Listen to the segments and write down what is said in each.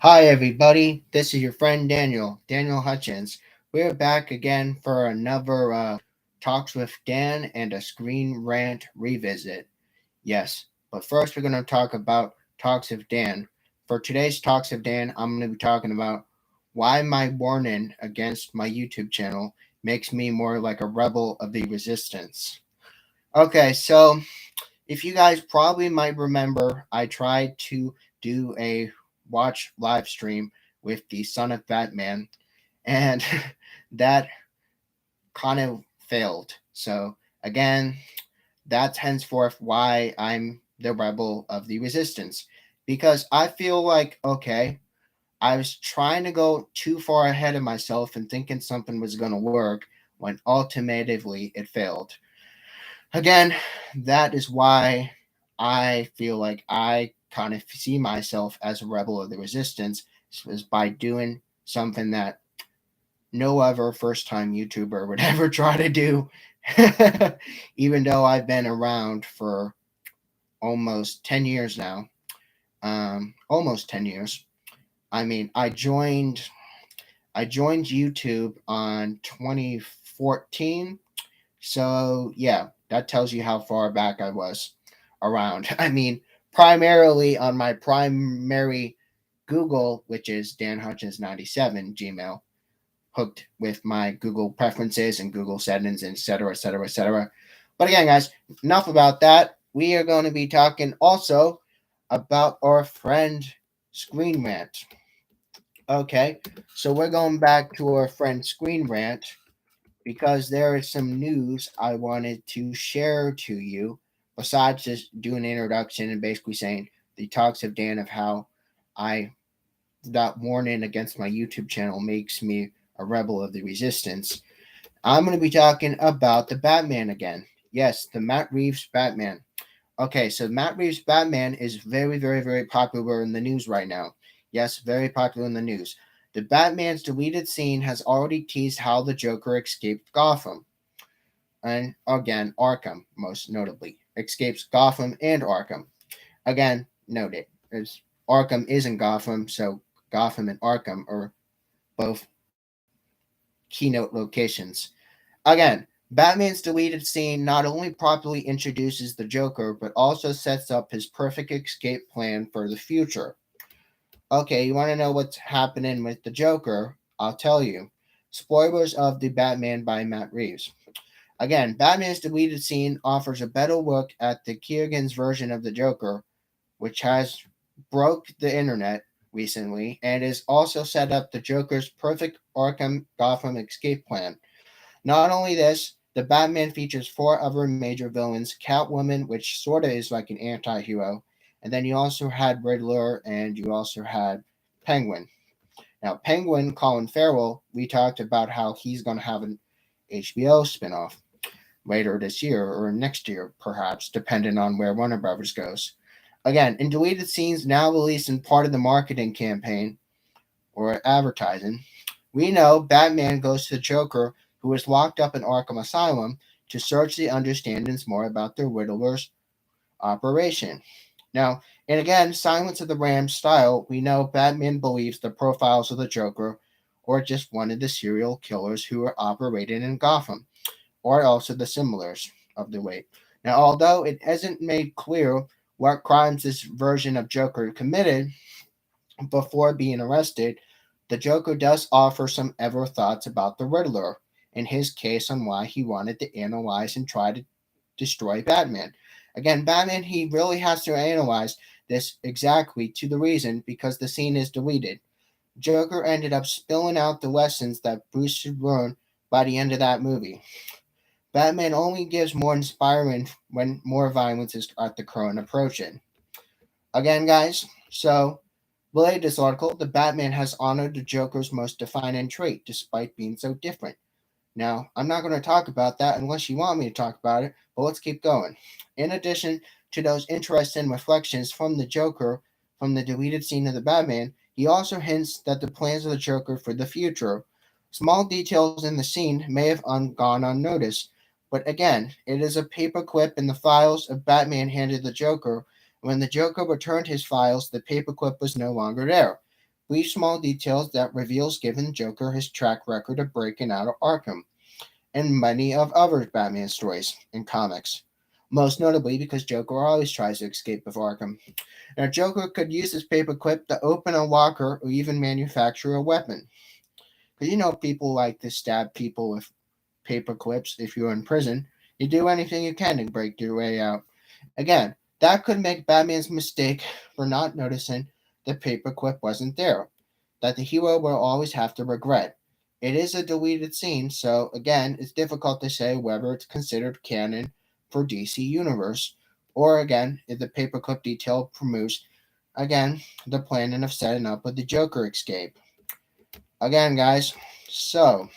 Hi, everybody. This is your friend Daniel Hutchins. We're back again for another Talks with Dan and a Screen Rant revisit. Yes, but first we're going to talk about Talks with Dan. For today's Talks with Dan, I'm going to be talking about why my warning against my YouTube channel makes me more like a rebel of the resistance. Okay, so if you guys probably might remember, I tried to do a watch live stream with the Son of Batman, and that kind of failed. So, again, that's henceforth why I'm the rebel of the resistance. Because I feel like, okay, I was trying to go too far ahead of myself and thinking something was going to work when ultimately it failed. Again, that is why I feel like I kind of see myself as a rebel of the resistance is by doing something that no other first time YouTuber would ever try to do. Even though I've been around for almost 10 years now. Almost 10 years. I mean, I joined YouTube on 2014. So, yeah, that tells you how far back I was around. I mean, primarily on my primary Google, which is Dan Hutchins 97 Gmail, hooked with my Google preferences and Google settings, and etc., etc., etc. But again, guys, enough about that. We are going to be talking also about our friend Screen Rant. Okay, so we're going back to our friend Screen Rant because there is some news I wanted to share to you, besides just doing an introduction and basically saying the talks of Dan of how I that warning against my YouTube channel makes me a rebel of the resistance. I'm going to be talking about the Batman again. Yes, the Matt Reeves Batman. Okay, so Matt Reeves Batman is very, very, very popular in the news right now. Yes, very popular in the news. The Batman's deleted scene has already teased how the Joker escaped Gotham. And again, Arkham, most notably, escapes Gotham and Arkham. Again, noted, as Arkham isn't Gotham, so Gotham and Arkham are both keynote locations. Again, Batman's deleted scene not only properly introduces the Joker, but also sets up his perfect escape plan for the future. Okay, you want to know what's happening with the Joker? I'll tell you. Spoilers of The Batman by Matt Reeves. Again, Batman's deleted scene offers a better look at the Keegan's version of the Joker, which has broke the internet recently and is also set up the Joker's perfect Arkham Gotham escape plan. Not only this, the Batman features four other major villains: Catwoman, which sorta is like an anti-hero, and then you also had Riddler and you also had Penguin. Now, Penguin, Colin Farrell, we talked about how he's going to have an HBO spinoff later this year or next year, perhaps, depending on where Warner Brothers goes. Again, in deleted scenes now released in part of the marketing campaign or advertising, we know Batman goes to the Joker, who is locked up in Arkham Asylum, to search the understandings more about the Riddler's operation. Now, and again, Silence of the Rams style, we know Batman believes the profiles of the Joker or just one of the serial killers who are operating in Gotham, or also the similars of the weight. Now, although it isn't made clear what crimes this version of Joker committed before being arrested, the Joker does offer some ever thoughts about the Riddler and his case on why he wanted to analyze and try to destroy Batman. Again, Batman, he really has to analyze this exactly to the reason because the scene is deleted. Joker ended up spilling out the lessons that Bruce should learn by the end of that movie. Batman only gives more inspiring when more violence is at the current approaching. Again, guys, so related to this article, the Batman has honored the Joker's most defining trait, despite being so different. Now, I'm not going to talk about that unless you want me to talk about it, but let's keep going. In addition to those interesting reflections from the Joker from the deleted scene of the Batman, he also hints that the plans of the Joker for the future. Small details in the scene may have gone unnoticed, but again, it is a paperclip in the files of Batman handed the Joker. When the Joker returned his files, the paperclip was no longer there. brief small details that reveals given Joker his track record of breaking out of Arkham and many of other Batman stories and comics. Most notably because Joker always tries to escape with Arkham. Now Joker could use his paperclip to open a locker or even manufacture a weapon. Because people like to stab people with paper clips if you're in prison. You do anything you can to break your way out. Again, that could make Batman's mistake for not noticing the paperclip wasn't there, that the hero will always have to regret. It is a deleted scene, so again, it's difficult to say whether it's considered canon for DC Universe, or again, if the paperclip detail promotes, again, the planning of setting up with the Joker escape. Again, guys, so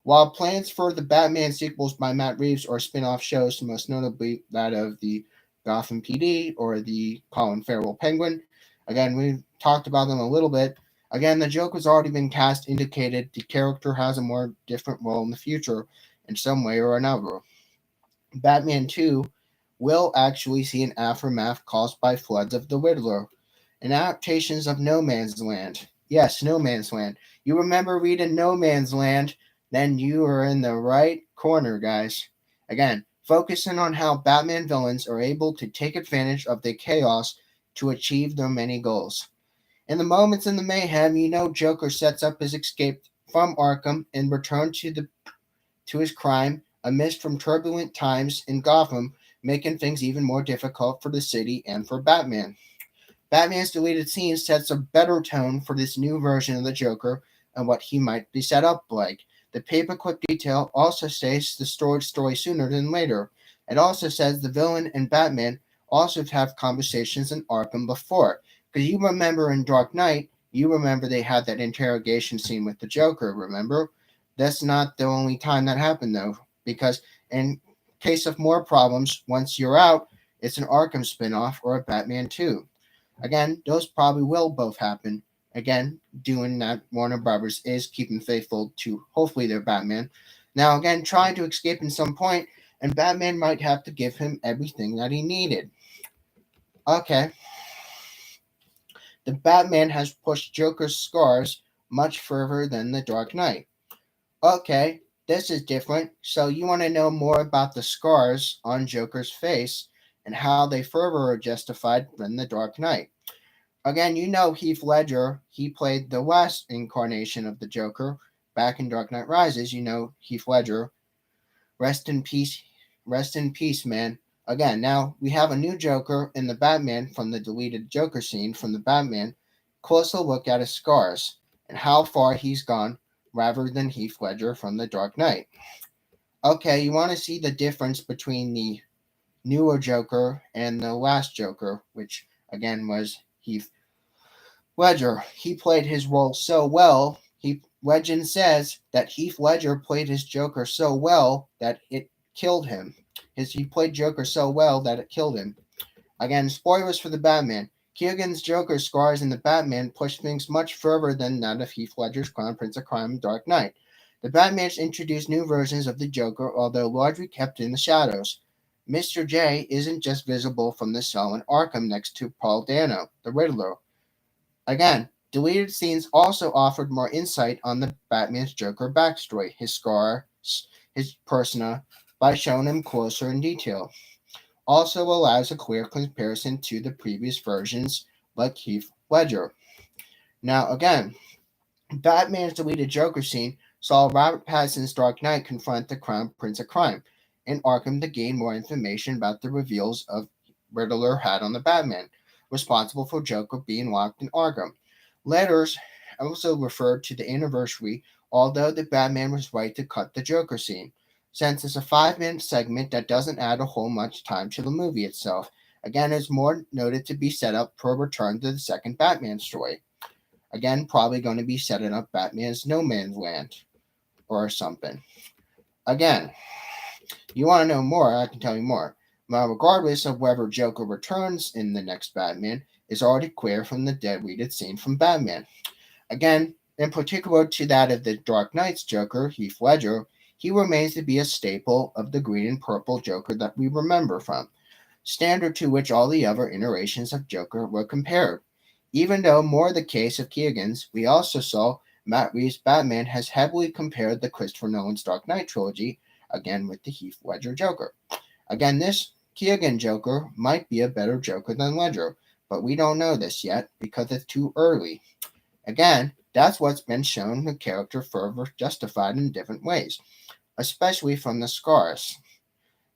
while plans for the Batman sequels by Matt Reeves or spin off shows, most notably that of the Gotham PD or the Colin Farrell Penguin, again, we've talked about them a little bit. Again, the Joker's already been cast, indicated the character has a more different role in the future in some way or another. Batman 2 will actually see an aftermath caused by floods of the Riddler, and adaptations of No Man's Land. Yes, No Man's Land. You remember reading No Man's Land? Then you are in the right corner, guys. Again, focusing on how Batman villains are able to take advantage of the chaos to achieve their many goals. In the moments in the mayhem, Joker sets up his escape from Arkham and return to his crime amidst from turbulent times in Gotham, making things even more difficult for the city and for Batman. Batman's deleted scene sets a better tone for this new version of the Joker and what he might be set up like. The paperclip detail also states the story sooner than later. It also says the villain and Batman also have conversations in Arkham before. Because you remember in Dark Knight, you remember they had that interrogation scene with the Joker, remember? That's not the only time that happened though, because in case of more problems, once you're out, it's an Arkham spin-off or a Batman 2. Again, those probably will both happen. Again, doing that, Warner Brothers is keeping faithful to hopefully their Batman. Now, again, trying to escape in some point, and Batman might have to give him everything that he needed. Okay. The Batman has pushed Joker's scars much further than the Dark Knight. Okay, this is different. So you want to know more about the scars on Joker's face and how they further are justified than the Dark Knight. Again, Heath Ledger, he played the last incarnation of the Joker back in Dark Knight Rises. Heath Ledger. Rest in peace. Rest in peace, man. Again, now we have a new Joker in the Batman from the deleted Joker scene from the Batman. Closer look at his scars and how far he's gone rather than Heath Ledger from the Dark Knight. Okay, you want to see the difference between the newer Joker and the last Joker, which again was Heath Ledger. He played his role so well. Legend says that Heath Ledger played his Joker so well that it killed him. He played Joker so well that it killed him. Again, spoilers for the Batman. Keegan's Joker scars in the Batman push things much further than that of Heath Ledger's Crown Prince of Crime and Dark Knight. The Batman's introduced new versions of the Joker, although largely kept in the shadows. Mr. J isn't just visible from the cell in Arkham next to Paul Dano, the Riddler. Again, deleted scenes also offered more insight on the Batman's Joker backstory, his scars, his persona, by showing him closer in detail. Also allows a clear comparison to the previous versions like Heath Ledger. Now again, Batman's deleted Joker scene saw Robert Pattinson's Dark Knight confront the Crown Prince of Crime in Arkham to gain more information about the reveals of Riddler had on the Batman, responsible for Joker being locked in Arkham. Letters also referred to the anniversary, although the Batman was right to cut the Joker scene, since it's a 5-minute segment that doesn't add a whole much time to the movie itself. Again, it's more noted to be set up for a return to the second Batman story. Again, probably going to be setting up Batman's No Man's Land or something. Again, you want to know more, I can tell you more. Now, regardless of whether Joker returns in the next Batman, is already clear from the deleted scene from Batman. Again, in particular to that of the Dark Knight's Joker, Heath Ledger, he remains to be a staple of the green and purple Joker that we remember from, standard to which all the other iterations of Joker were compared. Even though more the case of Keegan's, we also saw Matt Reeves' Batman has heavily compared the Christopher Nolan's Dark Knight trilogy, again with the Heath Ledger Joker. Again, this Keegan Joker might be a better Joker than Ledger, but we don't know this yet because it's too early. Again, that's what's been shown the character further justified in different ways, especially from the scars.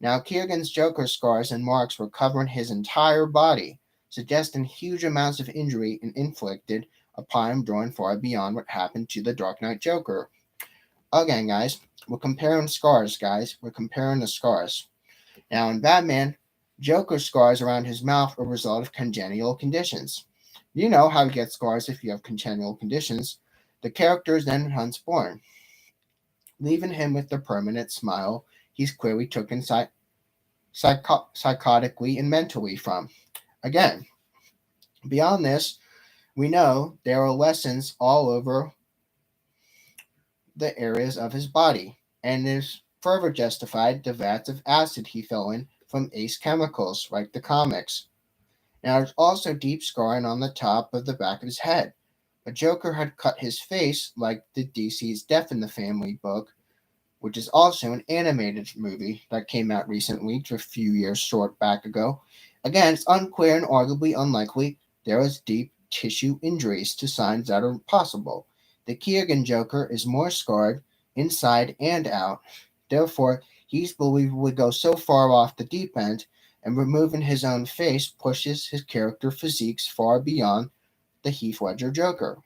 Now, Keegan's Joker scars and marks were covering his entire body, suggesting huge amounts of injury and inflicted upon him drawing far beyond what happened to the Dark Knight Joker. Again, guys, we're comparing scars, guys. We're comparing the scars. Now, in Batman, Joker's scars around his mouth are a result of congenital conditions. You know how you get scars if you have congenital conditions. The character is then born, leaving him with the permanent smile he's clearly taken psychotically and mentally from. Again, beyond this, we know there are lessons all over the areas of his body, and is further justified the vats of acid he fell in from Ace Chemicals, like the comics. Now, there's also deep scarring on the top of the back of his head. The Joker had cut his face like the DC's Death in the Family book, which is also an animated movie that came out recently, just a few years short back ago. Again, it's unclear and arguably unlikely there was deep tissue injuries to signs that are possible. The Keegan Joker is more scarred inside and out. Therefore, he's believed would go so far off the deep end, and removing his own face pushes his character physiques far beyond the Heath Ledger Joker.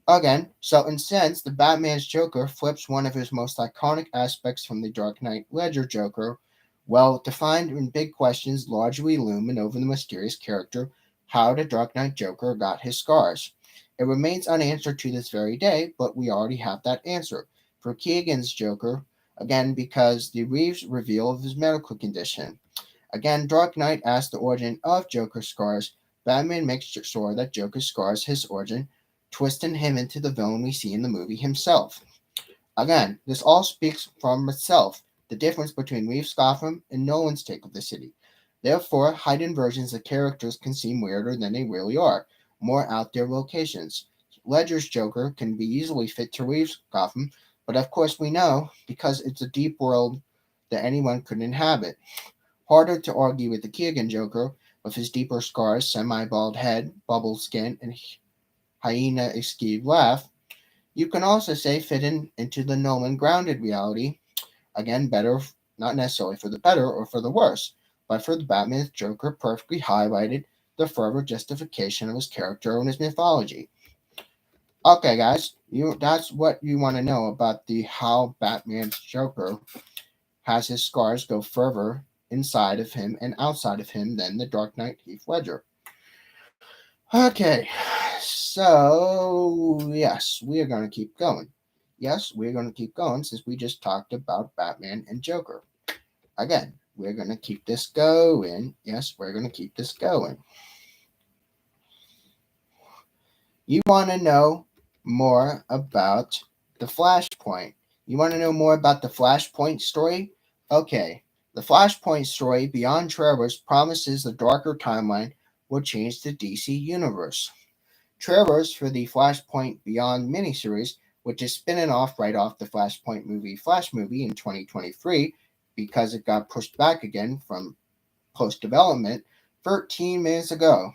Again, so in sense, the Batman's Joker flips one of his most iconic aspects from the Dark Knight Ledger Joker, well defined and big questions largely looming over the mysterious character how the Dark Knight Joker got his scars. It remains unanswered to this very day, but we already have that answer. For Keegan's Joker, again, because the Reeves reveal of his medical condition. Again, Dark Knight asks the origin of Joker's scars. Batman makes sure that Joker scars his origin, twisting him into the villain we see in the movie himself. Again, this all speaks from itself, the difference between Reeves' Gotham and Nolan's take of the city. Therefore, heightened versions of characters can seem weirder than they really are, more out there locations. Ledger's Joker can be easily fit to Reeves' Gotham, but of course we know, because it's a deep world that anyone could inhabit. Harder to argue with the Keegan Joker, with his deeper scars, semi-bald head, bubble skin, and hyena escaped laugh. You can also say fitting into the Nolan grounded reality. Again, better, not necessarily for the better or for the worse, but for the Batman's Joker perfectly highlighted the further justification of his character and his mythology. Okay, guys, that's what you want to know about the how Batman's Joker has his scars go further inside of him and outside of him than the Dark Knight Heath Ledger. Okay, so yes, we are going to keep going. Yes, we're going to keep going since we just talked about Batman and Joker. Again, we're going to keep this going. Yes, we're going to keep this going. You want to know more about the Flashpoint. You want to know more about the Flashpoint story? Okay, the Flashpoint story Beyond Trailers promises the darker timeline will change the DC universe. Trailers for the Flashpoint Beyond miniseries, which is spinning off right off the Flashpoint movie Flash movie in 2023 because it got pushed back again from post development 13 minutes ago.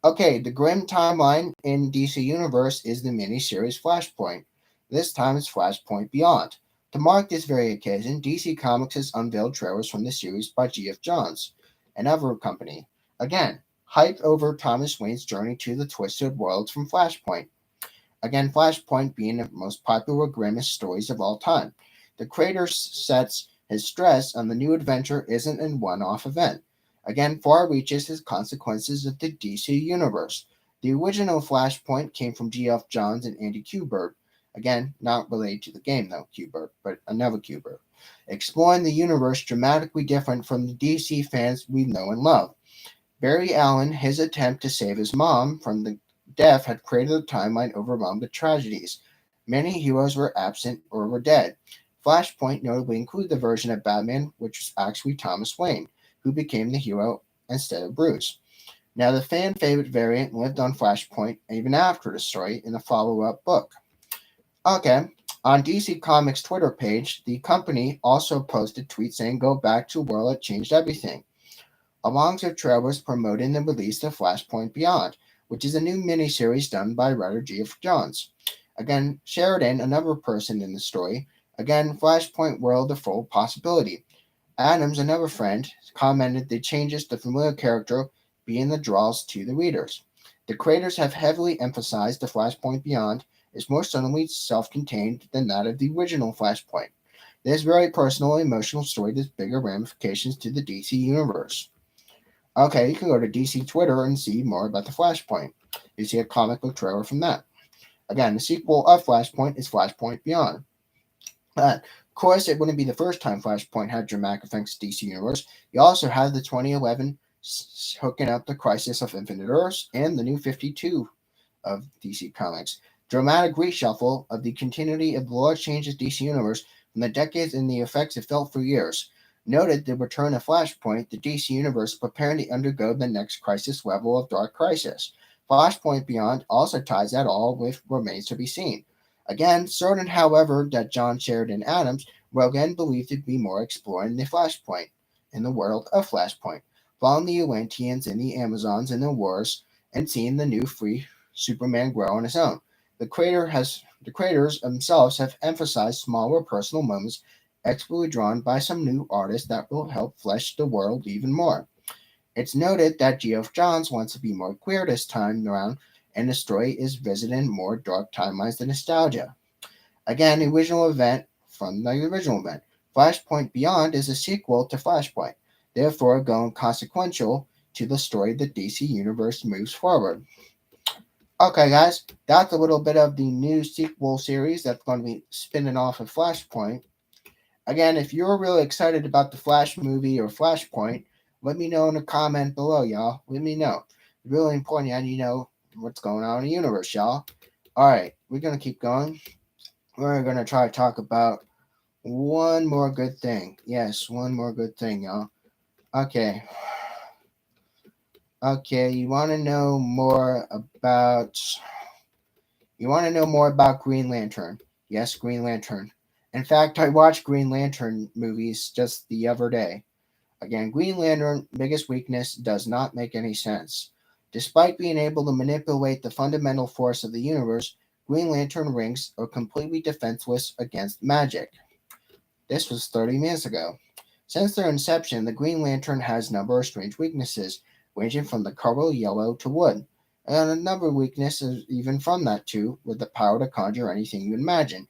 Okay, the grim timeline in DC Universe is the miniseries Flashpoint. This time it's Flashpoint Beyond. To mark this very occasion, DC Comics has unveiled trailers from the series by G.F. Johns, another company. Again, hype over Thomas Wayne's journey to the twisted worlds from Flashpoint. Again, Flashpoint being the most popular, grimmest stories of all time. The creator sets his stress on the new adventure isn't a one-off event. Again, far reaches his consequences of the DC universe. The original Flashpoint came from G.F. Johns and Andy Kubert. Again, not related to the game though, Kubert, but another Kubert. Exploring the universe dramatically different from the DC fans we know and love. Barry Allen, his attempt to save his mom from the death had created a timeline overwhelmed with tragedies. Many heroes were absent or were dead. Flashpoint notably included the version of Batman which was actually Thomas Wayne, who became the hero instead of Bruce. Now, the fan favorite variant lived on Flashpoint even after the story in a follow up book. Okay, on DC Comics' Twitter page, the company also posted tweets saying, "Go back to a world that changed everything," alongside trailers promoting the release of Flashpoint Beyond, which is a new miniseries done by writer Geoff Johns. Again, Sheridan, another person in the story. Again, Flashpoint World of Full Possibility. Adams, another friend, commented the changes the familiar character being the draws to the readers. The creators have heavily emphasized the Flashpoint Beyond is more certainly self contained than that of the original Flashpoint. This very personal, emotional story has bigger ramifications to the DC universe. Okay, you can go to DC Twitter and see more about the Flashpoint. You see a comic book trailer from that. Again, the sequel of Flashpoint is Flashpoint Beyond. Of course, it wouldn't be the first time Flashpoint had dramatic effects to DC Universe. You also have the 2011 hooking up the Crisis of Infinite Earths and the New 52 of DC Comics. Dramatic reshuffle of the continuity of the large changes DC Universe from the decades and the effects it felt for years. Noted the return of Flashpoint, the DC Universe preparing to undergo the next crisis level of Dark Crisis. Flashpoint Beyond also ties that all with remains to be seen. Again, certain, however, that John Sheridan Adams were again believed to be more exploring the Flashpoint in the world of Flashpoint, following the Atlanteans and the Amazons in the wars and seeing the new free Superman grow on his own. The creators themselves have emphasized smaller personal moments expertly drawn by some new artists that will help flesh the world even more. It's noted that Geoff Johns wants to be more queer this time around, and the story is visiting more dark timelines than nostalgia. Again, the original event from the original event. Flashpoint Beyond is a sequel to Flashpoint, therefore going consequential to the story the DC Universe moves forward. Okay, guys, that's a little bit of the new sequel series that's going to be spinning off of Flashpoint. Again, if you're really excited about the Flash movie or Flashpoint, let me know in the comment below, y'all. Let me know. It's really important I need to know what's going on in the universe, y'all. Alright, we're going to keep going. We're going to try to talk about one more good thing. Yes, one more good thing, y'all. Okay. Okay, you want to know more about Green Lantern. Yes, Green Lantern. In fact, I watched Green Lantern movies just the other day. Again, Green Lantern biggest weakness does not make any sense. Despite being able to manipulate the fundamental force of the universe, Green Lantern rings are completely defenseless against magic. This was 30 years ago. Since their inception, the Green Lantern has a number of strange weaknesses, ranging from the color yellow to wood, and a number of weaknesses even from that too, with the power to conjure anything you imagine.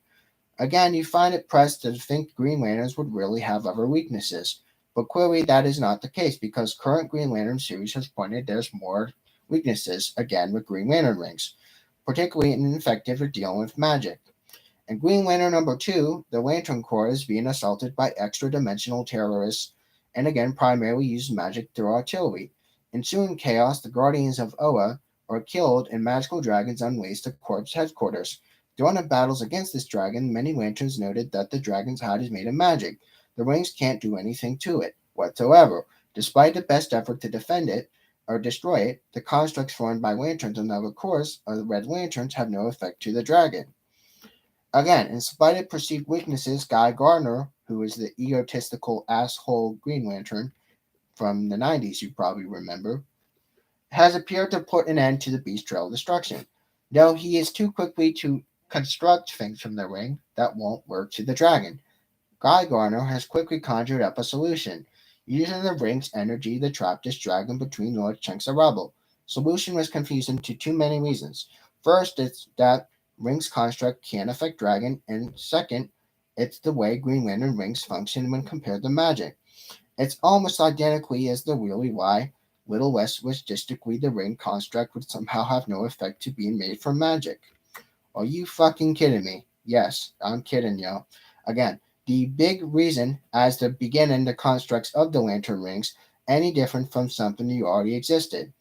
Again, you find it pressed to think Green Lanterns would really have other weaknesses, but clearly that is not the case because current Green Lantern series has pointed there's more weaknesses, again with Green Lantern rings, particularly ineffective at dealing with magic. And Green Lantern number 2, the Lantern Corps is being assaulted by extra dimensional terrorists and again primarily uses magic through artillery. Ensuing chaos, the Guardians of Oa are killed and magical dragons unleash the Corps headquarters. During the battles against this dragon, many lanterns noted that the dragon's hide is made of magic. The rings can't do anything to it whatsoever. Despite the best effort to defend it or destroy it, the constructs formed by lanterns and other cores of the Red Lanterns have no effect to the dragon. Again, in spite of perceived weaknesses, Guy Gardner, who is the egotistical asshole Green Lantern from the 90s, you probably remember, has appeared to put an end to the Beast Trail destruction. Though he is too quickly to construct things from the ring that won't work to the dragon, Guy Gardner has quickly conjured up a solution, using the ring's energy to trap this dragon between large chunks of rubble. Solution was confusing to too many reasons. First, it's that ring's construct can't affect dragon, and second, it's the way Green Lantern rings function when compared to magic. It's almost identically as the really why Little less logistically the ring construct would somehow have no effect to being made from magic. Are you fucking kidding me? Yes, I'm kidding, yo. Again, the big reason as the beginning the constructs of the lantern rings any different from something you already existed.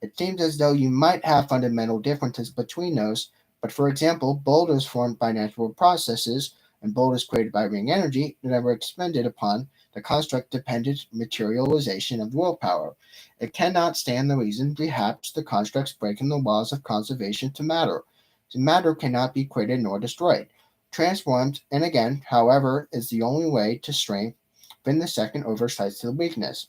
It seems as though you might have fundamental differences between those, but for example, boulders formed by natural processes and boulders created by ring energy that were expended upon the construct-dependent materialization of willpower. It cannot stand the reason perhaps the construct's breaking the laws of conservation to matter. So matter cannot be created nor destroyed. Transformed, and again, however, is the only way to strengthen the second oversight to the weakness.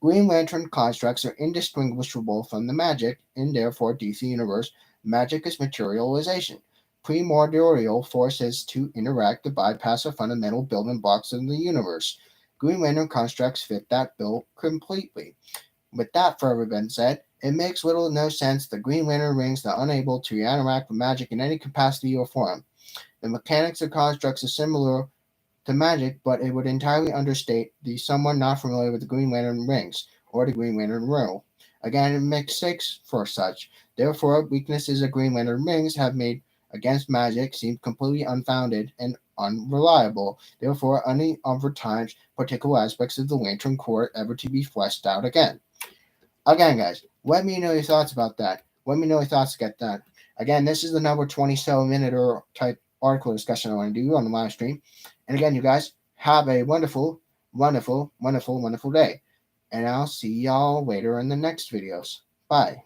Green Lantern constructs are indistinguishable from the magic, and therefore DC Universe, magic is materialization. Primordial forces to interact to bypass the fundamental building blocks of the universe. Green Lantern constructs fit that bill completely. With that further been said, it makes little or no sense that Green Lantern rings are unable to interact with magic in any capacity or form. The mechanics of constructs are similar to magic, but it would entirely understate the someone not familiar with the Green Lantern rings or the Green Lantern rule. Again, it makes six for such. Therefore, weaknesses of Green Lantern rings have made against magic seem completely unfounded and unreliable. Therefore, any other times, particular aspects of the Lantern Corps ever to be fleshed out again. Again, guys, let me know your thoughts about that. Let me know your thoughts about that. Again, this is the number 27-minute or type article discussion I want to do on the live stream. And again, you guys, have a wonderful, wonderful, wonderful, wonderful day. And I'll see y'all later in the next videos. Bye.